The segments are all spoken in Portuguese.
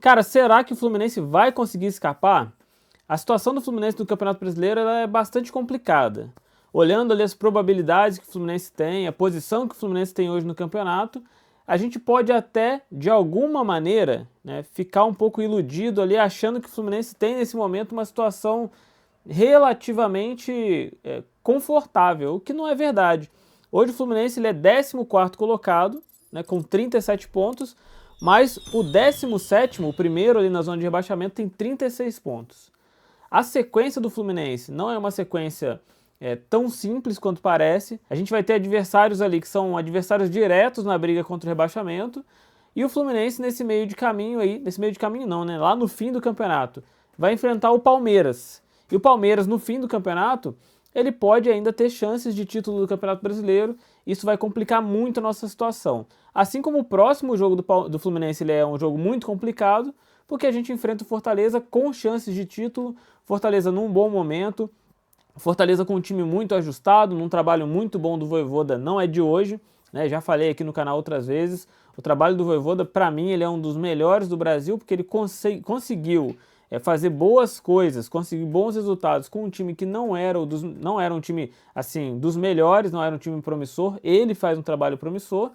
Cara, será que o Fluminense vai conseguir escapar? A situação do Fluminense no Campeonato Brasileiro ela é bastante complicada. Olhando ali as probabilidades que o Fluminense tem, a posição que o Fluminense tem hoje no campeonato, a gente pode até, de alguma maneira, né, ficar um pouco iludido ali, achando que o Fluminense tem nesse momento uma situação relativamente confortável, o que não é verdade. Hoje o Fluminense ele é 14º colocado, né, com 37 pontos, mas o 17º, o primeiro ali na zona de rebaixamento, tem 36 pontos. A sequência do Fluminense não é uma sequência tão simples quanto parece. A gente vai ter adversários ali que são adversários diretos na briga contra o rebaixamento, e o Fluminense nesse meio de caminho aí, nesse meio de caminho não, né, lá no fim do campeonato, vai enfrentar o Palmeiras. E o Palmeiras no fim do campeonato, ele pode ainda ter chances de título do Campeonato Brasileiro. Isso vai complicar muito a nossa situação. Assim como o próximo jogo do Fluminense ele é um jogo muito complicado, porque a gente enfrenta o Fortaleza com chances de título, Fortaleza num bom momento, Fortaleza com um time muito ajustado, num trabalho muito bom do Vojvoda, não é de hoje, né? Já falei aqui no canal outras vezes, o trabalho do Vojvoda, para mim, ele é um dos melhores do Brasil, porque ele conseguiu fazer boas coisas, conseguir bons resultados com um time que não era um time assim dos melhores, não era um time promissor. Ele faz um trabalho promissor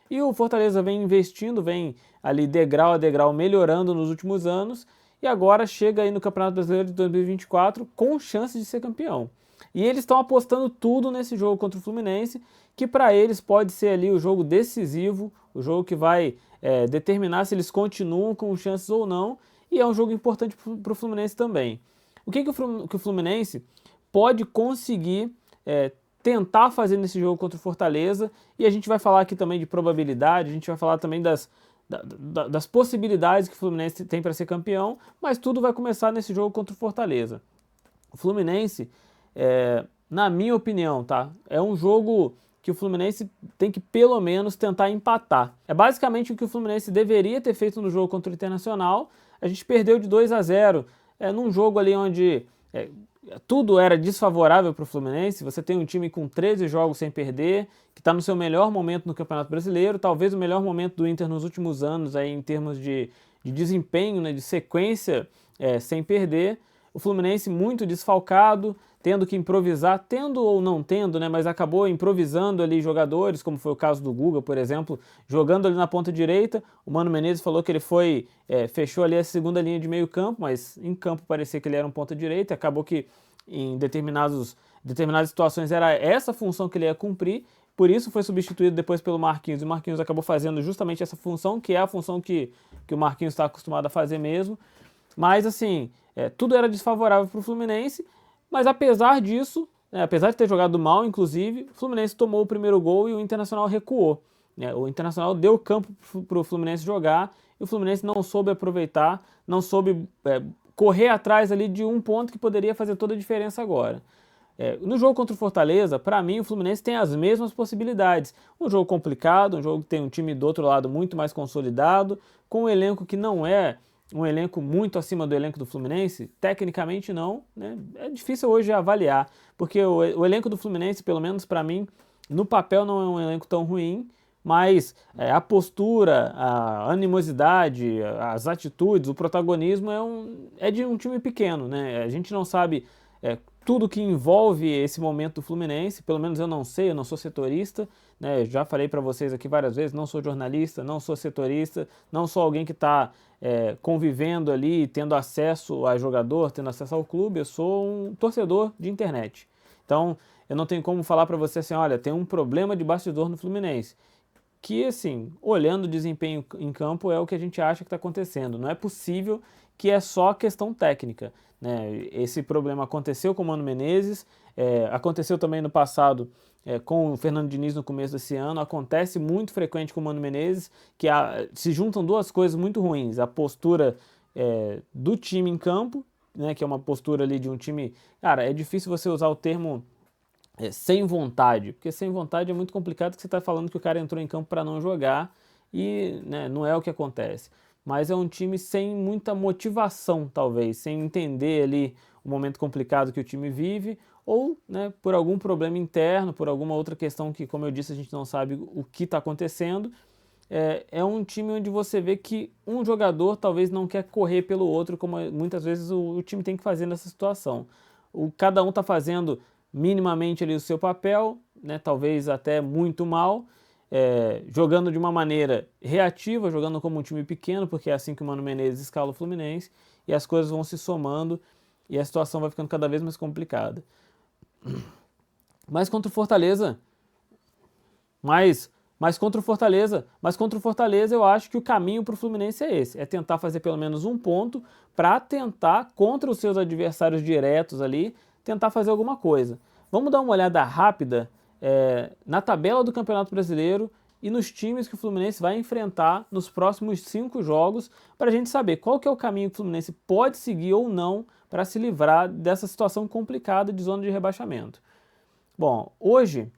e o Fortaleza vem investindo, vem ali degrau a degrau melhorando nos últimos anos e agora chega aí no Campeonato Brasileiro de 2024 com chance de ser campeão. E eles estão apostando tudo nesse jogo contra o Fluminense, que para eles pode ser ali o jogo decisivo, o jogo que vai determinar se eles continuam com chances ou não. E é um jogo importante para o Fluminense também. O que o Fluminense pode conseguir tentar fazer nesse jogo contra o Fortaleza? E a gente vai falar aqui também de probabilidade, a gente vai falar também das possibilidades que o Fluminense tem para ser campeão, mas tudo vai começar nesse jogo contra o Fortaleza. O Fluminense, na minha opinião, tá? É um jogo que o Fluminense tem que pelo menos tentar empatar. É basicamente o que o Fluminense deveria ter feito no jogo contra o Internacional. A gente perdeu de 2-0 num jogo ali onde tudo era desfavorável para o Fluminense. Você tem um time com 13 jogos sem perder, que está no seu melhor momento no Campeonato Brasileiro, talvez o melhor momento do Inter nos últimos anos aí, em termos de desempenho, né, de sequência sem perder. O Fluminense muito desfalcado, tendo que improvisar, tendo ou não tendo, né, mas acabou improvisando ali jogadores, como foi o caso do Guga, por exemplo, jogando ali na ponta direita. O Mano Menezes falou que ele fechou ali a segunda linha de meio campo, mas em campo parecia que ele era um ponta direita, acabou que em determinadas situações era essa função que ele ia cumprir, por isso foi substituído depois pelo Marquinhos, e o Marquinhos acabou fazendo justamente essa função, que é a função que o Marquinhos está acostumado a fazer mesmo. Mas assim, tudo era desfavorável para o Fluminense, mas apesar disso, apesar de ter jogado mal, inclusive, o Fluminense tomou o primeiro gol e o Internacional recuou. O Internacional deu campo para o Fluminense jogar e o Fluminense não soube aproveitar, não soube correr atrás ali de um ponto que poderia fazer toda a diferença agora. No jogo contra o Fortaleza, para mim, o Fluminense tem as mesmas possibilidades. Um jogo complicado, um jogo que tem um time do outro lado muito mais consolidado, com um elenco que não é um elenco muito acima do elenco do Fluminense, tecnicamente não, né? É difícil hoje avaliar, porque o elenco do Fluminense, pelo menos para mim, no papel não é um elenco tão ruim, mas a postura, a animosidade, as atitudes, o protagonismo é de um time pequeno, né? A gente não sabe tudo que envolve esse momento do Fluminense, pelo menos eu não sei, eu não sou setorista, né? Já falei para vocês aqui várias vezes, não sou jornalista, não sou setorista, não sou alguém que está convivendo ali, tendo acesso a jogador, tendo acesso ao clube, eu sou um torcedor de internet. Então, eu não tenho como falar para você assim, olha, tem um problema de bastidor no Fluminense. Que, assim, olhando o desempenho em campo é o que a gente acha que está acontecendo. Não é possível que é só questão técnica, né? Esse problema aconteceu com o Mano Menezes, aconteceu também no passado com o Fernando Diniz no começo desse ano, acontece muito frequente com o Mano Menezes, que se juntam duas coisas muito ruins, a postura do time em campo, né, que é uma postura ali de um time... Cara, é difícil você usar o termo sem vontade, porque sem vontade é muito complicado, que você está falando que o cara entrou em campo para não jogar e, né, não é o que acontece. Mas é um time sem muita motivação, talvez, sem entender ali o momento complicado que o time vive, ou, né, por algum problema interno, por alguma outra questão que, como eu disse, a gente não sabe o que está acontecendo. é um time onde você vê que um jogador talvez não quer correr pelo outro, como muitas vezes o time tem que fazer nessa situação. Cada um está fazendo minimamente ali o seu papel, né, talvez até muito mal, jogando de uma maneira reativa, jogando como um time pequeno, porque é assim que o Mano Menezes escala o Fluminense, e as coisas vão se somando e a situação vai ficando cada vez mais complicada. Mas contra o Fortaleza, mas contra o Fortaleza eu acho que o caminho para o Fluminense é esse, é tentar fazer pelo menos um ponto para tentar, contra os seus adversários diretos ali, tentar fazer alguma coisa. Vamos dar uma olhada rápida na tabela do Campeonato Brasileiro e nos times que o Fluminense vai enfrentar nos próximos 5 jogos, para a gente saber qual que é o caminho que o Fluminense pode seguir ou não para se livrar dessa situação complicada de zona de rebaixamento. Bom, hoje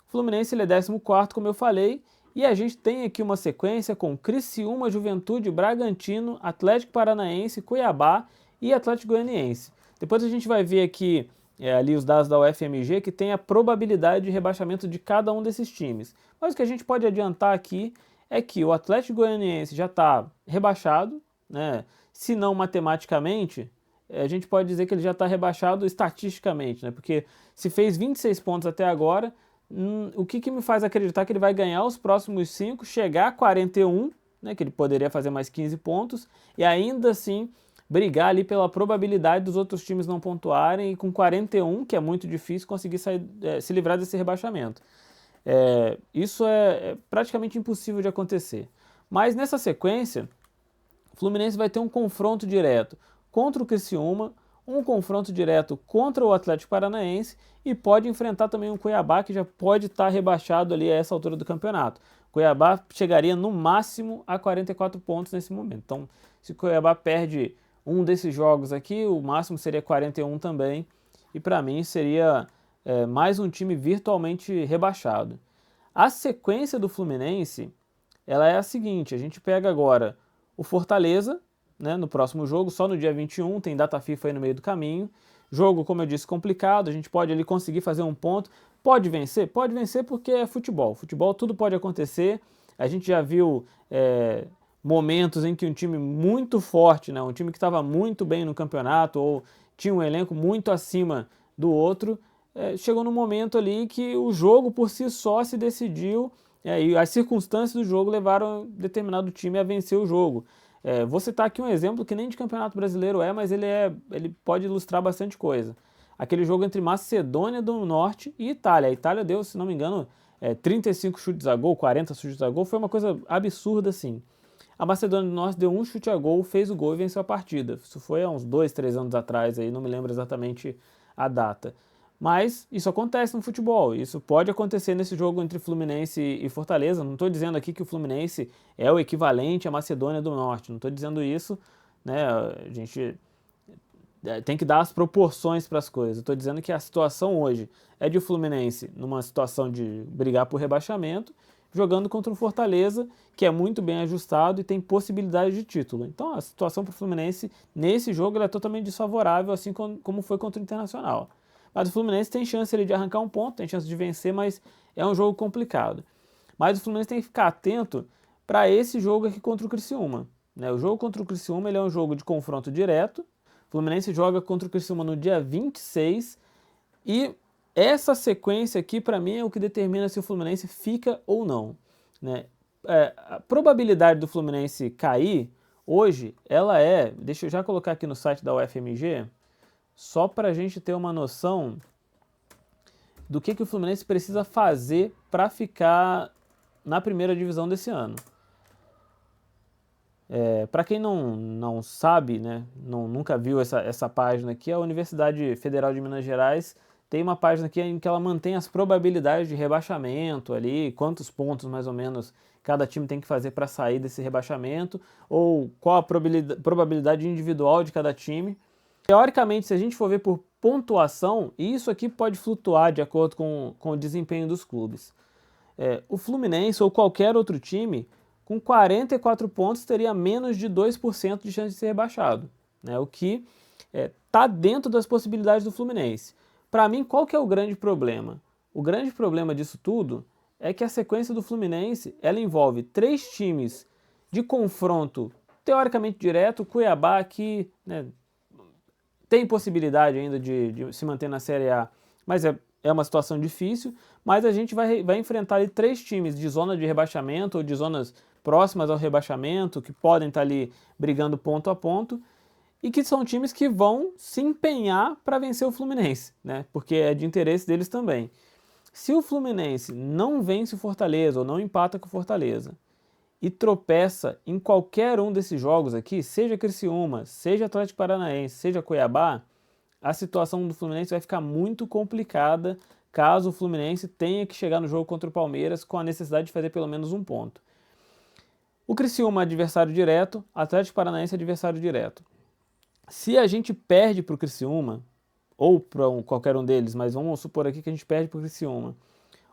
o Fluminense ele é 14º, como eu falei, e a gente tem aqui uma sequência com Criciúma, Juventude, Bragantino, Atlético Paranaense, Cuiabá e Atlético Goianiense. Depois a gente vai ver aqui ali os dados da UFMG que tem a probabilidade de rebaixamento de cada um desses times. Mas o que a gente pode adiantar aqui é que o Atlético Goianiense já está rebaixado, né? Se não matematicamente, a gente pode dizer que ele já está rebaixado estatisticamente, né? Porque se fez 26 pontos até agora, o que me faz acreditar que ele vai ganhar os próximos 5, chegar a 41, né, que ele poderia fazer mais 15 pontos, e ainda assim brigar ali pela probabilidade dos outros times não pontuarem, e com 41, que é muito difícil, conseguir se livrar desse rebaixamento. Isso é praticamente impossível de acontecer. Mas nessa sequência, o Fluminense vai ter um confronto direto contra o Criciúma, um confronto direto contra o Atlético Paranaense e pode enfrentar também um Cuiabá que já pode estar rebaixado ali a essa altura do campeonato. Cuiabá chegaria no máximo a 44 pontos nesse momento. Então, se o Cuiabá perde um desses jogos aqui, o máximo seria 41 também, e para mim seria mais um time virtualmente rebaixado. A sequência do Fluminense, ela é a seguinte: a gente pega agora o Fortaleza, né, no próximo jogo, só no dia 21, tem data FIFA aí no meio do caminho. Jogo, como eu disse, complicado, a gente pode ali conseguir fazer um ponto. Pode vencer? Pode vencer porque é futebol. Futebol tudo pode acontecer. A gente já viu momentos em que um time muito forte, né, um time que estava muito bem no campeonato ou tinha um elenco muito acima do outro, chegou num momento ali que o jogo por si só se decidiu e as circunstâncias do jogo levaram determinado time a vencer o jogo. Vou citar aqui um exemplo que nem de Campeonato Brasileiro mas ele pode ilustrar bastante coisa. Aquele jogo entre Macedônia do Norte e Itália. A Itália deu, se não me engano, 35 chutes a gol, 40 chutes a gol, foi uma coisa absurda assim. A Macedônia do Norte deu um chute a gol, fez o gol e venceu a partida. Isso foi há uns 2, 3 anos atrás, aí, não me lembro exatamente a data. Mas isso acontece no futebol, isso pode acontecer nesse jogo entre Fluminense e Fortaleza. Não estou dizendo aqui que o Fluminense é o equivalente à Macedônia do Norte, não estou dizendo isso, né? A gente tem que dar as proporções para as coisas. Estou dizendo que a situação hoje é de o Fluminense numa situação de brigar por rebaixamento, jogando contra o Fortaleza, que é muito bem ajustado e tem possibilidade de título. Então a situação para o Fluminense nesse jogo é totalmente desfavorável, assim como foi contra o Internacional. Mas o Fluminense tem chance de arrancar um ponto, tem chance de vencer, mas é um jogo complicado. Mas o Fluminense tem que ficar atento para esse jogo aqui contra o Criciúma, né? O jogo contra o Criciúma ele é um jogo de confronto direto. O Fluminense joga contra o Criciúma no dia 26 e essa sequência aqui, para mim, é o que determina se o Fluminense fica ou não, né? A probabilidade do Fluminense cair hoje, ela deixa eu já colocar aqui no site da UFMG, só para a gente ter uma noção do que o Fluminense precisa fazer para ficar na primeira divisão desse ano. Para quem não sabe, né, nunca viu essa página aqui, a Universidade Federal de Minas Gerais tem uma página aqui em que ela mantém as probabilidades de rebaixamento ali, quantos pontos mais ou menos cada time tem que fazer para sair desse rebaixamento, ou qual a probabilidade individual de cada time. Teoricamente, se a gente for ver por pontuação, isso aqui pode flutuar de acordo com o desempenho dos clubes. O Fluminense ou qualquer outro time, com 44 pontos, teria menos de 2% de chance de ser rebaixado, né? O que está dentro das possibilidades do Fluminense. Para mim, qual que é o grande problema? O grande problema disso tudo é que a sequência do Fluminense, ela envolve 3 times de confronto teoricamente direto. Cuiabá aqui, né, tem possibilidade ainda de se manter na Série A, mas é uma situação difícil. Mas a gente vai enfrentar ali 3 times de zona de rebaixamento ou de zonas próximas ao rebaixamento, que podem estar ali brigando ponto a ponto, e que são times que vão se empenhar para vencer o Fluminense, né? Porque é de interesse deles também. Se o Fluminense não vence o Fortaleza ou não empata com o Fortaleza e tropeça em qualquer um desses jogos aqui, seja Criciúma, seja Atlético Paranaense, seja Cuiabá, a situação do Fluminense vai ficar muito complicada caso o Fluminense tenha que chegar no jogo contra o Palmeiras com a necessidade de fazer pelo menos um ponto. O Criciúma é adversário direto, Atlético Paranaense é adversário direto. Se a gente perde para o Criciúma, ou para qualquer um deles, mas vamos supor aqui que a gente perde para o Criciúma,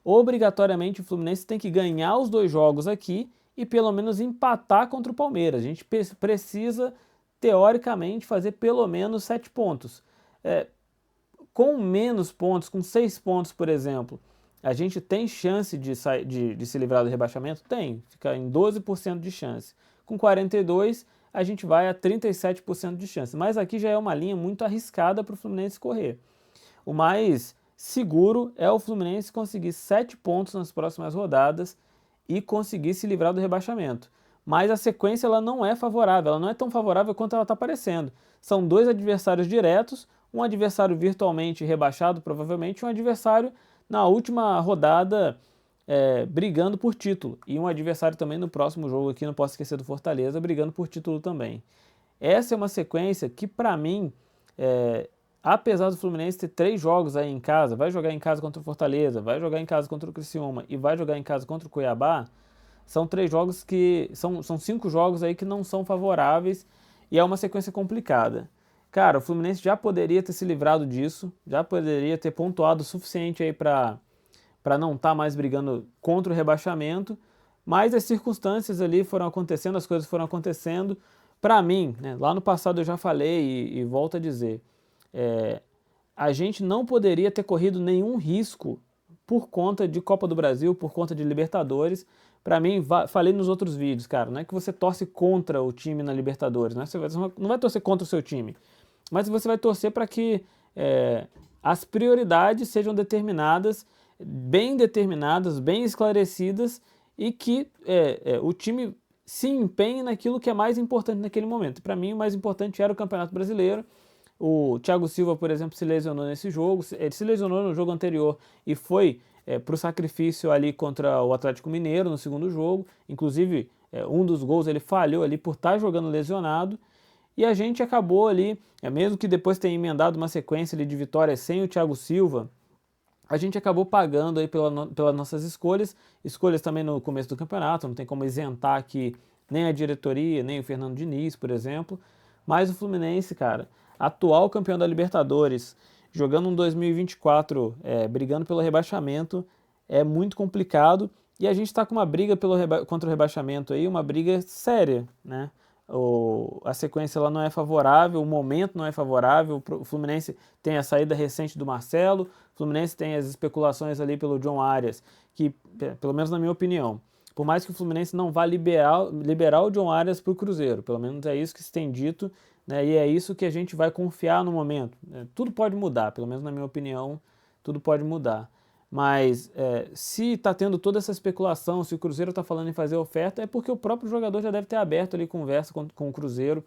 obrigatoriamente o Fluminense tem que ganhar os 2 jogos aqui e pelo menos empatar contra o Palmeiras. A gente precisa, teoricamente, fazer pelo menos 7 pontos. Com menos pontos, com 6 pontos, por exemplo, a gente tem chance de se livrar do rebaixamento? Tem, fica em 12% de chance. Com 42, a gente vai a 37% de chance. Mas aqui já é uma linha muito arriscada para o Fluminense correr. O mais seguro é o Fluminense conseguir 7 pontos nas próximas rodadas e conseguir se livrar do rebaixamento. Mas a sequência ela não é favorável, ela não é tão favorável quanto ela está parecendo. São 2 adversários diretos, um adversário virtualmente rebaixado, provavelmente, e um adversário na última rodada brigando por título. E um adversário também no próximo jogo aqui, não posso esquecer do Fortaleza, brigando por título também. Essa é uma sequência que, para mim, apesar do Fluminense ter 3 jogos aí em casa, vai jogar em casa contra o Fortaleza, vai jogar em casa contra o Criciúma e vai jogar em casa contra o Cuiabá, são 3 jogos que... São 5 jogos aí que não são favoráveis e é uma sequência complicada. Cara, o Fluminense já poderia ter se livrado disso, já poderia ter pontuado o suficiente aí para não estar mais brigando contra o rebaixamento, mas as circunstâncias ali foram acontecendo, as coisas foram acontecendo. Para mim, né, lá no passado eu já falei e volto a dizer, a gente não poderia ter corrido nenhum risco por conta de Copa do Brasil, por conta de Libertadores. Para mim, falei nos outros vídeos, cara, não é que você torce contra o time na Libertadores, né? Você não vai torcer contra o seu time, mas você vai torcer para que as prioridades sejam determinadas, bem esclarecidas, e que o time se empenhe naquilo que é mais importante naquele momento. Para mim, o mais importante era o Campeonato Brasileiro. O Thiago Silva, por exemplo, se lesionou nesse jogo, ele se lesionou no jogo anterior e foi para o sacrifício ali contra o Atlético Mineiro no segundo jogo. Inclusive, um dos gols ele falhou ali por estar jogando lesionado. E a gente acabou ali, mesmo que depois tenha emendado uma sequência ali de vitórias sem o Thiago Silva, a gente acabou pagando aí pelas nossas escolhas também no começo do campeonato, não tem como isentar aqui nem a diretoria, nem o Fernando Diniz, por exemplo, mas o Fluminense, cara, atual campeão da Libertadores, jogando um 2024, brigando pelo rebaixamento, é muito complicado, e a gente está com uma briga contra o rebaixamento aí, uma briga séria, né? A sequência ela não é favorável, o momento não é favorável. O Fluminense tem a saída recente do Marcelo, o Fluminense tem as especulações ali pelo John Arias, que, pelo menos na minha opinião, por mais que o Fluminense não vá liberar o John Arias para o Cruzeiro, pelo menos é isso que se tem dito, né, e é isso que a gente vai confiar no momento. Tudo pode mudar, pelo menos na minha opinião, tudo pode mudar. Mas se está tendo toda essa especulação, se o Cruzeiro está falando em fazer oferta, é porque o próprio jogador já deve ter aberto ali conversa com o Cruzeiro,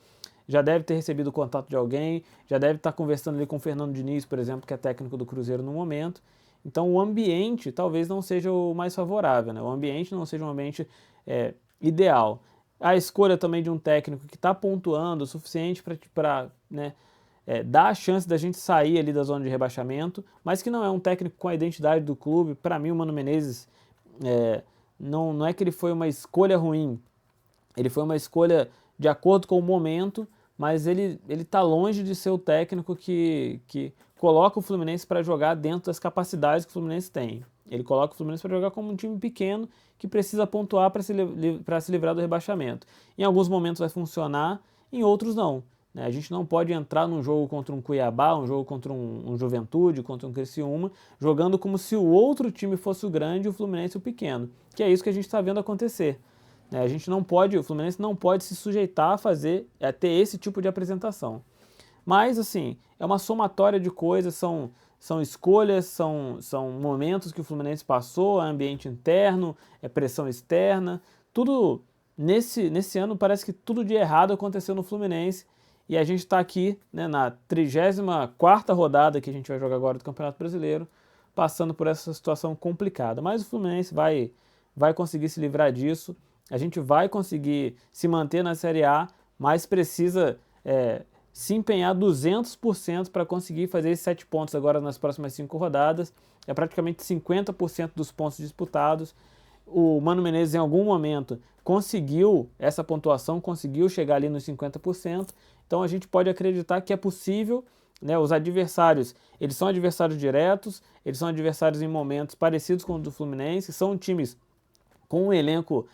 já deve ter recebido o contato de alguém, já deve estar conversando ali com o Fernando Diniz, por exemplo, que é técnico do Cruzeiro no momento. Então o ambiente talvez não seja o mais favorável, né? O ambiente não seja um ambiente ideal. A escolha também de um técnico que está pontuando o suficiente para dá a chance da gente sair ali da zona de rebaixamento, mas que não é um técnico com a identidade do clube. Para mim, o Mano Menezes, não é que ele foi uma escolha ruim, ele foi uma escolha de acordo com o momento, mas ele está longe de ser o técnico que coloca o Fluminense para jogar dentro das capacidades que o Fluminense tem. Ele coloca o Fluminense para jogar como um time pequeno que precisa pontuar para se livrar do rebaixamento. Em alguns momentos vai funcionar, em outros não. né? A gente não pode entrar num jogo contra um Cuiabá, um jogo contra um Juventude, contra um Criciúma, jogando como se o outro time fosse o grande e o Fluminense o pequeno, que é isso que a gente está vendo acontecer, né? A gente não pode, o Fluminense não pode se sujeitar a ter esse tipo de apresentação. Mas, assim, é uma somatória de coisas, são escolhas, são momentos que o Fluminense passou, ambiente interno, pressão externa, tudo nesse ano parece que tudo de errado aconteceu no Fluminense e a gente está aqui, né, na 34ª rodada que a gente vai jogar agora do Campeonato Brasileiro, passando por essa situação complicada. Mas o Fluminense vai conseguir se livrar disso, a gente vai conseguir se manter na Série A, mas precisa se empenhar 200% para conseguir fazer esses 7 pontos agora nas próximas 5 rodadas. É praticamente 50% dos pontos disputados. O Mano Menezes em algum momento conseguiu essa pontuação, conseguiu chegar ali nos 50%. Então a gente pode acreditar que é possível, né? Os adversários, eles são adversários diretos, eles são adversários em momentos parecidos com o do Fluminense, são times com um elenco,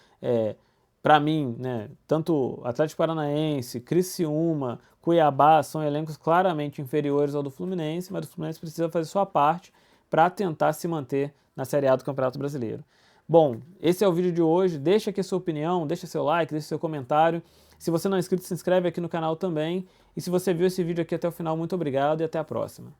para mim, né, tanto Atlético Paranaense, Criciúma, Cuiabá, são elencos claramente inferiores ao do Fluminense, mas o Fluminense precisa fazer sua parte para tentar se manter na Série A do Campeonato Brasileiro. Bom, esse é o vídeo de hoje, deixa aqui a sua opinião, deixa seu like, deixa seu comentário. Se você não é inscrito, se inscreve aqui no canal também. E se você viu esse vídeo aqui até o final, muito obrigado e até a próxima.